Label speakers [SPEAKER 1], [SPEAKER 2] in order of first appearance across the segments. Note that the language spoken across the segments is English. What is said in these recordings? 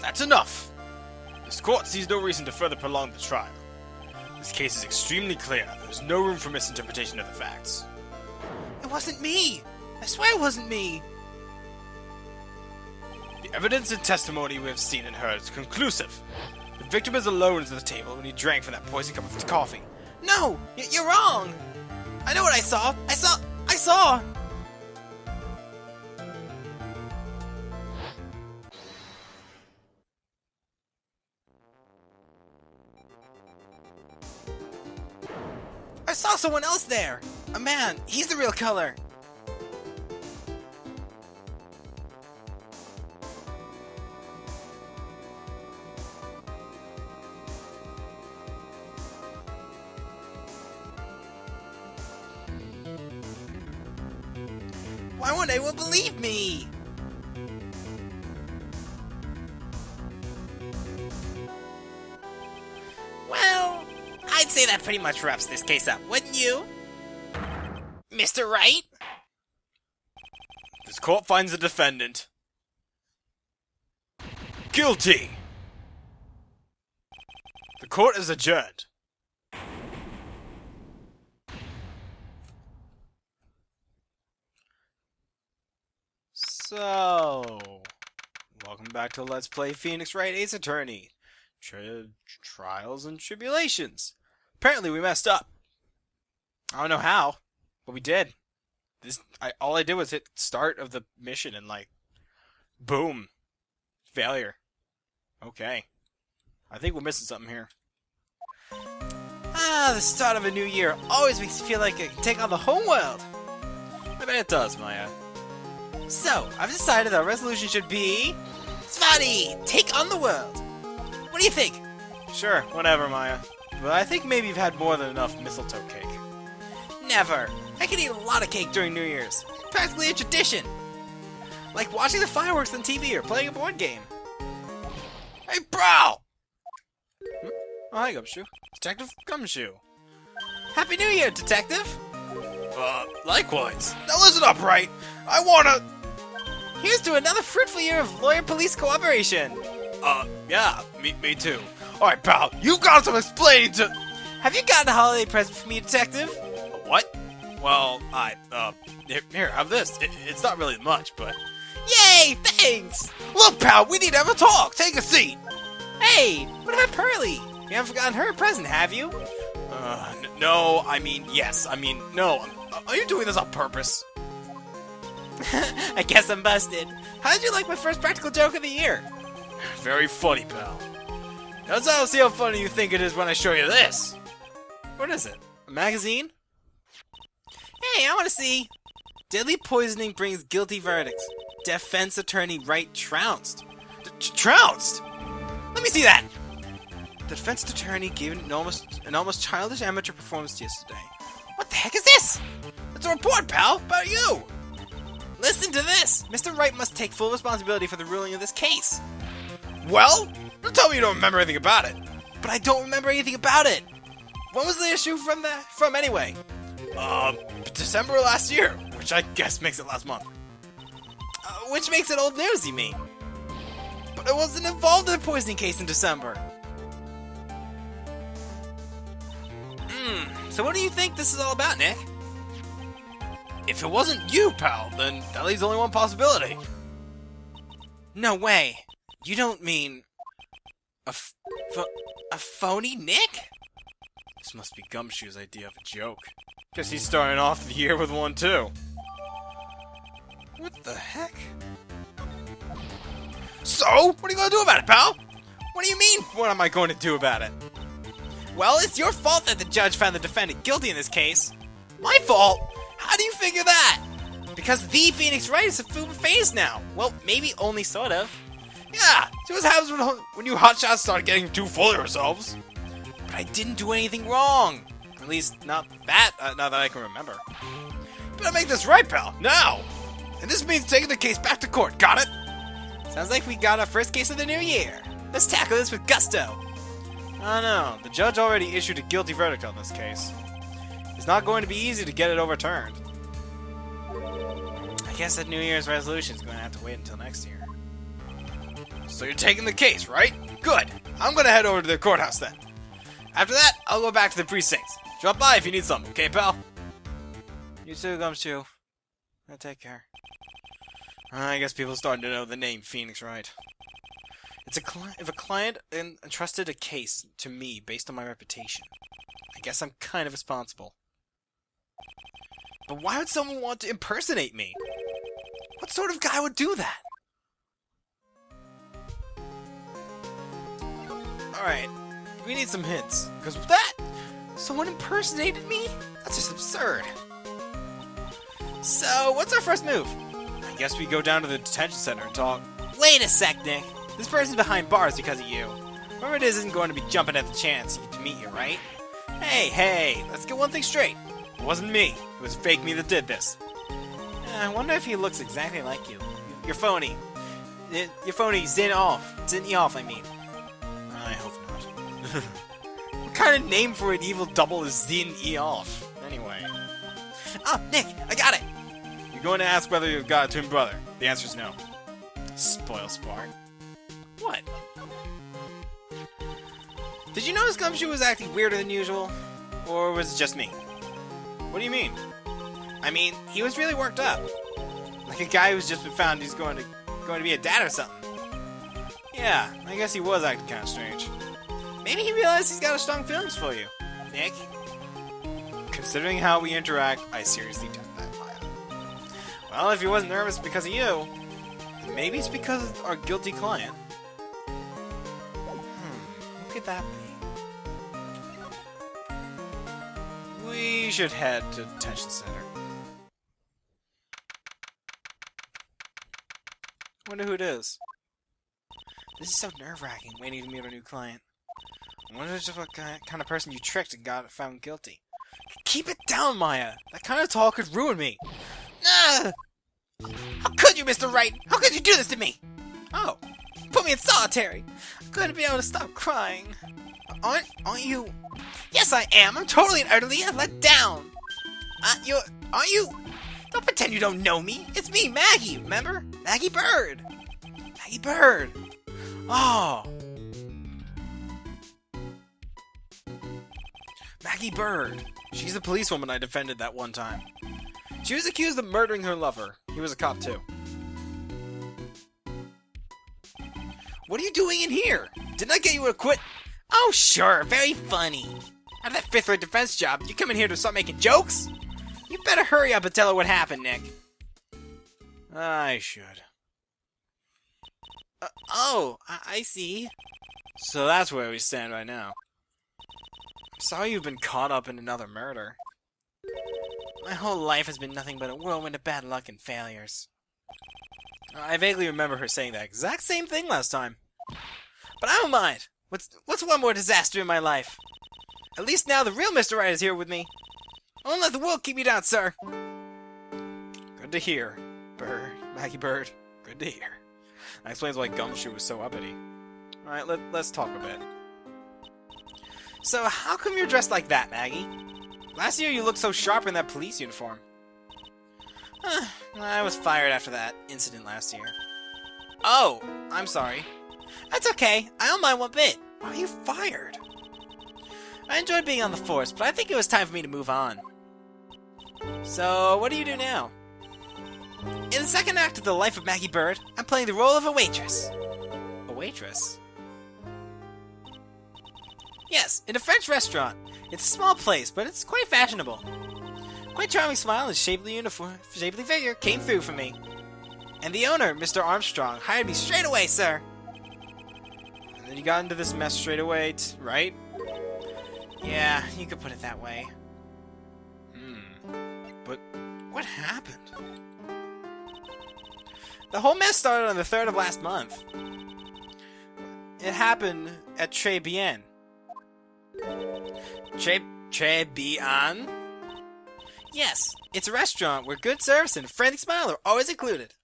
[SPEAKER 1] That's enough! This court sees no reason to further prolong the trial. This case is extremely clear. There's no room for misinterpretation of the facts.
[SPEAKER 2] It wasn't me! I swear it wasn't me!
[SPEAKER 1] The evidence and testimony we have seen and heard is conclusive. The victim is alone at the table when he drank from that poisoned cup of coffee.
[SPEAKER 2] No! You're wrong! I know what I saw! I saw! I saw someone else there! A man! He's the real killer! Why won't anyone believe me? Well, I'd say that pretty much wraps this case up, wouldn't you? Mr. Wright?
[SPEAKER 1] This court finds the defendant guilty. The court is adjourned. So, welcome back to Let's Play Phoenix Wright Ace Attorney. Trials and Tribulations. Apparently we messed up. I don't know how, but we did. All I did was hit start of the mission and boom. Failure. Okay. I think we're missing something here.
[SPEAKER 2] The start of a new year always makes you feel like I can take on the whole world.
[SPEAKER 1] I bet it does, Maya.
[SPEAKER 2] So, I've decided our resolution should be... Svati! Take on the world! What do you think?
[SPEAKER 1] Sure, whatever, Maya. But I think maybe you've had more than enough mistletoe cake.
[SPEAKER 2] Never! I can eat a lot of cake during New Year's. It's practically a tradition. Like watching the fireworks on TV or playing a board game.
[SPEAKER 1] Hey, bro! Oh, hi, Gumshoe. Detective Gumshoe.
[SPEAKER 2] Happy New Year, Detective!
[SPEAKER 1] Likewise. Now listen up, Wright. I wanna...
[SPEAKER 2] Here's to another fruitful year of lawyer-police cooperation.
[SPEAKER 1] Yeah, me too. Alright, pal, you got some explaining to...
[SPEAKER 2] Have you gotten a holiday present for me, Detective?
[SPEAKER 1] What? Well, here, have this. It's not really much, but...
[SPEAKER 2] Yay! Thanks!
[SPEAKER 1] Look, pal, we need to have a talk. Take a seat.
[SPEAKER 2] Hey, what about Pearly? You haven't forgotten her present, have you?
[SPEAKER 1] No, yes. No. Are you doing this on purpose?
[SPEAKER 2] I guess I'm busted. How did you like my first practical joke of the year?
[SPEAKER 1] Very funny, pal. Now let's see how funny you think it is when I show you this.
[SPEAKER 2] What is it? A magazine? Hey, I want to see. Deadly poisoning brings guilty verdicts. Defense attorney Wright trounced.
[SPEAKER 1] Trounced?
[SPEAKER 2] Let me see that! The defense attorney gave an almost childish amateur performance yesterday. What the heck is this?
[SPEAKER 1] It's a report, pal, about you.
[SPEAKER 2] Listen to this! Mr. Wright must take full responsibility for the ruling of this case.
[SPEAKER 1] Well, don't tell me you don't remember anything about it.
[SPEAKER 2] But I don't remember anything about it. When was the issue from anyway?
[SPEAKER 1] December last year, which I guess makes it last month.
[SPEAKER 2] Which makes it old news, you mean? But I wasn't involved in a poisoning case in December. So what do you think this is all about, Nick?
[SPEAKER 1] If it wasn't you, pal, then that leaves only one possibility.
[SPEAKER 2] No way. You don't mean... a phony Nick?
[SPEAKER 1] This must be Gumshoe's idea of a joke. Guess he's starting off the year with one, too.
[SPEAKER 2] What the heck?
[SPEAKER 1] So, what are you gonna do about it, pal?
[SPEAKER 2] What do you mean, what am I going to do about it? Well, it's your fault that the judge found the defendant guilty in this case.
[SPEAKER 1] My fault?
[SPEAKER 2] How do you figure that? Because the Phoenix Wright is a phase now. Well, maybe only sort of.
[SPEAKER 1] Yeah, see what happens when you hotshots start getting too full of yourselves.
[SPEAKER 2] But I didn't do anything wrong. At least, not that I can remember.
[SPEAKER 1] Better make this right, pal, now! And this means taking the case back to court, got it?
[SPEAKER 2] Sounds like we got our first case of the new year. Let's tackle this with gusto.
[SPEAKER 1] I don't know. The judge already issued a guilty verdict on this case. It's not going to be easy to get it overturned.
[SPEAKER 2] I guess that New Year's resolution is going to have to wait until next year.
[SPEAKER 1] So you're taking the case, right? Good. I'm gonna head over to the courthouse then. After that, I'll go back to the precinct. Drop by if you need something, okay, pal? You too, Gumshoe. Take care. I guess people are starting to know the name Phoenix Wright. If a client entrusted a case to me based on my reputation, I guess I'm kind of responsible. But why would someone want to impersonate me? What sort of guy would do that? Alright, we need some hints. Because with that, someone impersonated me? That's just absurd. So, what's our first move? I guess we go down to the detention center and talk. Wait a sec, Nick. This person's behind bars because of you. Whoever it is isn't going to be jumping at the chance to meet you, right? Hey, let's get one thing straight. It wasn't me. It was fake me that did this. I wonder if he looks exactly like you. You're phony. You're phony. Zin off, I mean. I hope not. What kind of name for an evil double is Zin off? Anyway. Oh, Nick, I got it! You're going to ask whether you've got a twin brother. The answer's no. Spoil sport. What? Did you notice Gumshoe was acting weirder than usual? Or was it just me? What do you mean? I mean, he was really worked up. Like a guy who's just been found he's going to be a dad or something. Yeah, I guess he was acting kind of strange. Maybe he realized he's got a strong feelings for you, Nick. Considering how we interact, I seriously doubt that, Maya. Well, if he wasn't nervous because of you, maybe it's because of our guilty client. Who could that be? We should head to the detention center. Wonder who it is. This is so nerve-wracking, waiting to meet our new client. I wonder just what kind of person you tricked and got found guilty. Keep it down, Maya! That kind of talk could ruin me! Ah! How could you, Mr. Wright? How could you do this to me? Oh, put me in solitary! I couldn't be able to stop crying. Aren't you... Yes, I am! I'm totally and utterly let down! Aren't you... Don't pretend you don't know me! It's me, Maggie, remember? Maggie Bird! Maggie Bird! Oh! Maggie Bird. She's the policewoman I defended that one time. She was accused of murdering her lover. He was a cop, too. What are you doing in here? Didn't I get you a quit? Oh, sure. Very funny. Out of that fifth-rate defense job, you come in here to start making jokes? You better hurry up and tell her what happened, Nick. I should. I see. So that's where we stand right now. I'm sorry you've been caught up in another murder. My whole life has been nothing but a whirlwind of bad luck and failures. I vaguely remember her saying that exact same thing last time. But I don't mind. What's one more disaster in my life? At least now the real Mr. Wright is here with me. I won't let the world keep me down, sir. Good to hear, Bird. Maggie Bird. Good to hear. That explains why Gumshoe was so uppity. Alright, let's talk a bit. So, how come you're dressed like that, Maggie? Last year you looked so sharp in that police uniform. I was fired after that incident last year. Oh, I'm sorry. That's okay. I don't mind one bit. Why are you fired? I enjoyed being on the force, but I think it was time for me to move on. So, what do you do now? In the second act of The Life of Maggie Bird, I'm playing the role of a waitress. A waitress? Yes, in a French restaurant. It's a small place, but it's quite fashionable. Quite charming smile and shapely figure came through for me. And the owner, Mr. Armstrong, hired me straight away, sir. And then you got into this mess straight away, right? Yeah, you could put it that way. But what happened? The whole mess started on the 3rd of last month. It happened at Très Bien. Très Bien? Yes, it's a restaurant where good service and a friendly smile are always included.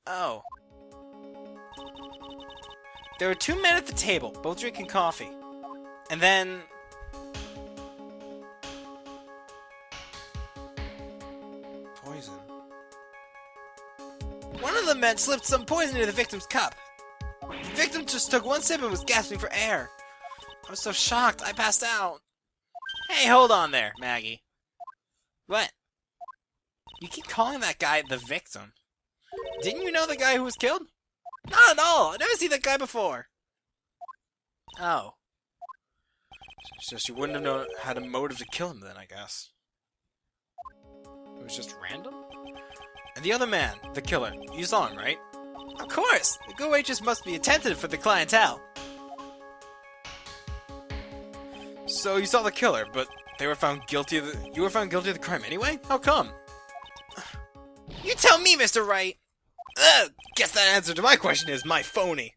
[SPEAKER 1] Oh. There were 2 men at the table, both drinking coffee. And then... poison. One of the men slipped some poison into the victim's cup. The victim just took one sip and was gasping for air. I was so shocked, I passed out. Hey, hold on there, Maggie. What? You keep calling that guy the victim. Didn't you know the guy who was killed? Not at all. I've never seen that guy before. Oh. So she wouldn't have known had a motive to kill him then, I guess. It was just random? And the other man, the killer, you saw him, right? Of course! The good waitress must be attentive for the clientele. So you saw the killer, but they were found guilty of you were found guilty of the crime anyway? How come? You tell me, Mr. Wright! Guess that answer to my question is my phony.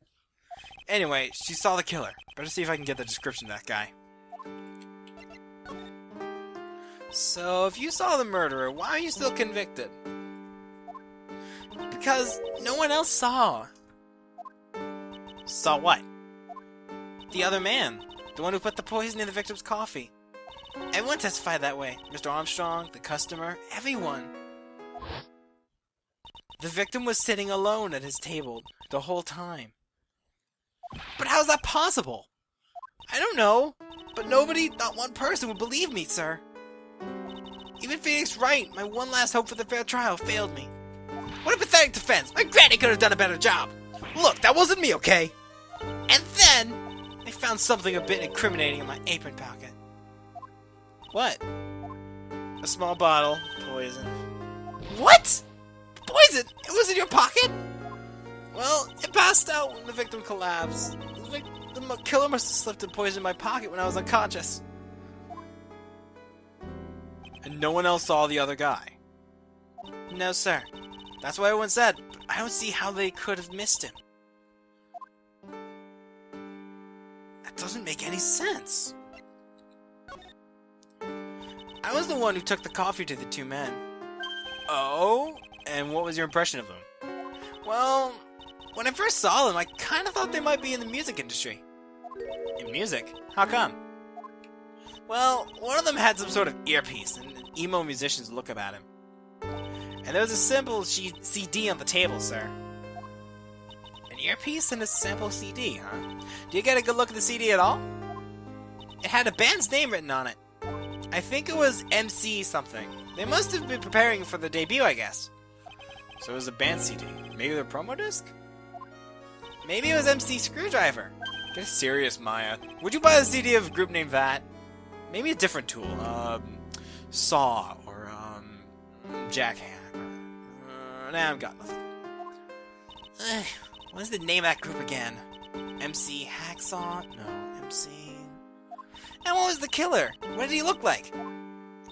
[SPEAKER 1] Anyway, she saw the killer. Better see if I can get the description of that guy. So, if you saw the murderer, why are you still convicted? Because no one else saw. Saw what? The other man. The one who put the poison in the victim's coffee. Everyone testified that way. Mr. Armstrong, the customer, everyone. The victim was sitting alone at his table the whole time. But how's that possible? I don't know. But nobody, not one person, would believe me, sir. Even Phoenix Wright, my one last hope for the fair trial, failed me. What a pathetic defense! My granny could have done a better job! Look, that wasn't me, okay? And then, I found something a bit incriminating in my apron pocket. What? A small bottle, poison. What? Poison? It was in your pocket? Well, it passed out when the victim collapsed. The killer must have slipped and poisoned my pocket when I was unconscious. And no one else saw the other guy? No, sir. That's what everyone said, but I don't see how they could have missed him. That doesn't make any sense. I was the one who took the coffee to the two men. Oh? And what was your impression of them? Well, when I first saw them, I kind of thought they might be in the music industry. In music? How come? Well, one of them had some sort of earpiece, and emo musicians look about him. And there was a simple CD on the table, sir. An earpiece and a sample CD, huh? Do you get a good look at the CD at all? It had a band's name written on it. I think it was MC something. They must have been preparing for the debut, I guess. So it was a band CD. Maybe their promo disc? Maybe it was MC Screwdriver. Get serious, Maya. Would you buy a CD of a group named that? Maybe a different tool. Saw or Jackhammer. Nah, I've got nothing. What is the name of that group again? MC Hacksaw? No, MC... And what was the killer? What did he look like?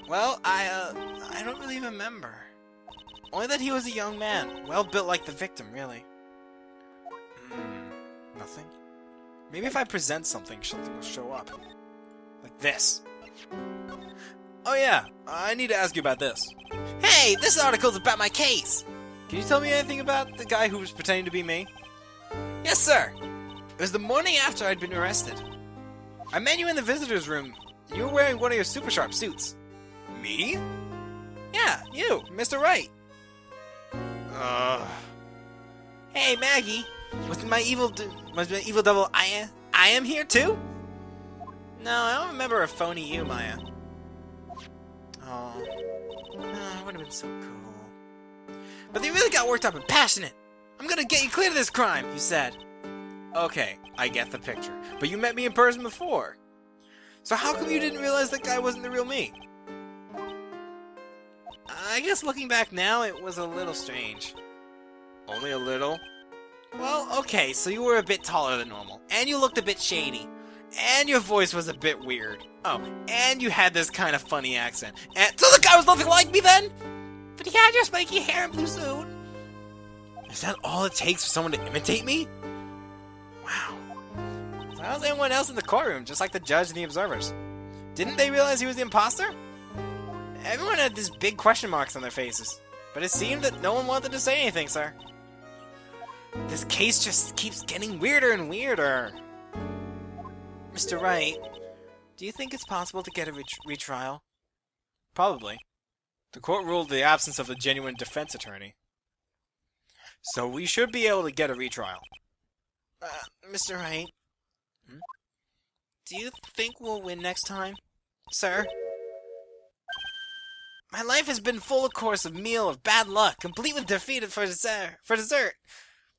[SPEAKER 1] Well, I don't really remember. Only that he was a young man. Well built like the victim, really. Nothing? Maybe if I present something will show up. Like this. Oh yeah, I need to ask you about this. Hey, this article's about my case! Can you tell me anything about the guy who was pretending to be me? Yes, sir. It was the morning after I'd been arrested. I met you in the visitor's room. You were wearing one of your super sharp suits. Me? Yeah, you, Mr. Wright. Hey, Maggie. Was my evil double I am here too? No, I don't remember a phony you, Maya. Oh, it would have been so cool. But they really got worked up and passionate. I'm gonna get you clear of this crime, you said. Okay, I get the picture. But you met me in person before. So how come you didn't realize that guy wasn't the real me? I guess looking back now, it was a little strange. Only a little? Well, okay, so you were a bit taller than normal. And you looked a bit shady. And your voice was a bit weird. Oh, and you had this kind of funny accent. And so the guy was nothing like me then? But he had your spiky hair and blue suit. Is that all it takes for someone to imitate me? Wow. So how was anyone else in the courtroom, just like the judge and the observers? Didn't they realize he was the imposter? Everyone had these big question marks on their faces. But it seemed that no one wanted to say anything, sir. This case just keeps getting weirder and weirder. Mr. Wright, do you think it's possible to get a retrial? Probably. The court ruled the absence of a genuine defense attorney. So we should be able to get a retrial.
[SPEAKER 2] Mr. Wright, do you think we'll win next time? Sir? My life has been full of course of meal of bad luck, complete with defeat for dessert.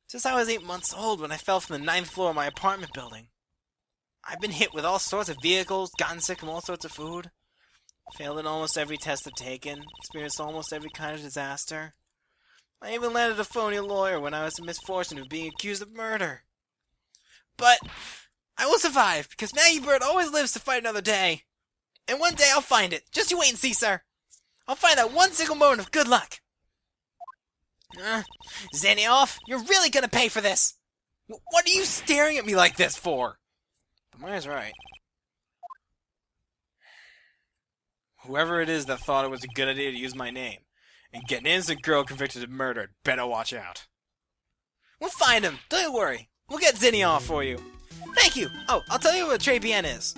[SPEAKER 2] Since I was 8 months old when I fell from the 9th floor of my apartment building. I've been hit with all sorts of vehicles, gotten sick from all sorts of food, failed in almost every test I've taken, experienced almost every kind of disaster. I even landed a phony lawyer when I was in misfortune of being accused of murder. But I will survive, because Maggie Bird always lives to fight another day. And one day I'll find it. Just you wait and see, sir. I'll find that one single moment of good luck. Zenioff, you're really gonna pay for this. What are you staring at me like this for? But Maya's right. Whoever it is that thought it was a good idea to use my name and get an innocent girl convicted of murder better watch out. We'll find him. Don't worry. We'll get Zenioff for you. Thank you. Oh, I'll tell you what Trey Bien is.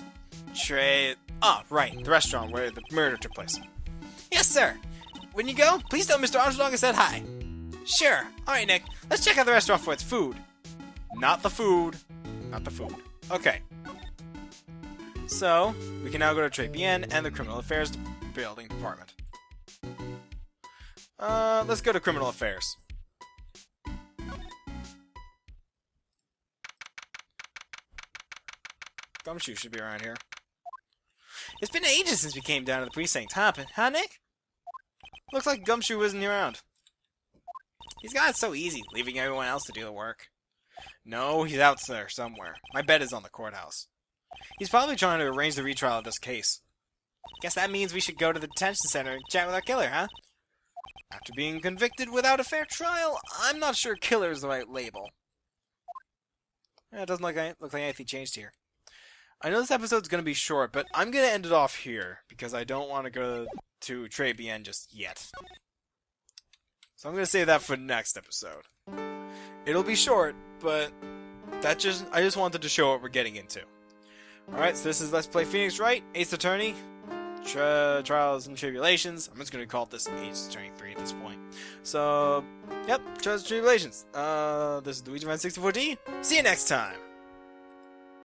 [SPEAKER 2] Oh, right. The restaurant where the murder took place. Yes, sir. When you go, please tell Mr. Underdog I said hi. Sure. Alright, Nick. Let's check out the restaurant for its food. Not the food. Not the food. Okay. So, we can now go to Trey Bien and the Criminal Affairs Building Department. Let's go to Criminal Affairs. Gumshoe should be around here. It's been ages since we came down to the precinct, huh, Nick? Looks like Gumshoe isn't around. He's got it so easy, leaving everyone else to do the work. No, he's out there somewhere. My bet is on the courthouse. He's probably trying to arrange the retrial of this case. Guess that means we should go to the detention center and chat with our killer, huh? After being convicted without a fair trial, I'm not sure killer is the right label. It doesn't look like anything changed here. I know this episode's going to be short, but I'm going to end it off here because I don't want to go to Trey Bien just yet. So I'm going to save that for the next episode. It'll be short, but I just wanted to show what we're getting into. Alright, so this is Let's Play Phoenix Wright, Ace Attorney, Trials and Tribulations. I'm just going to call this Ace Attorney 3 at this point. So, yep, Trials and Tribulations. This is Luigi Man 64D. See you next time.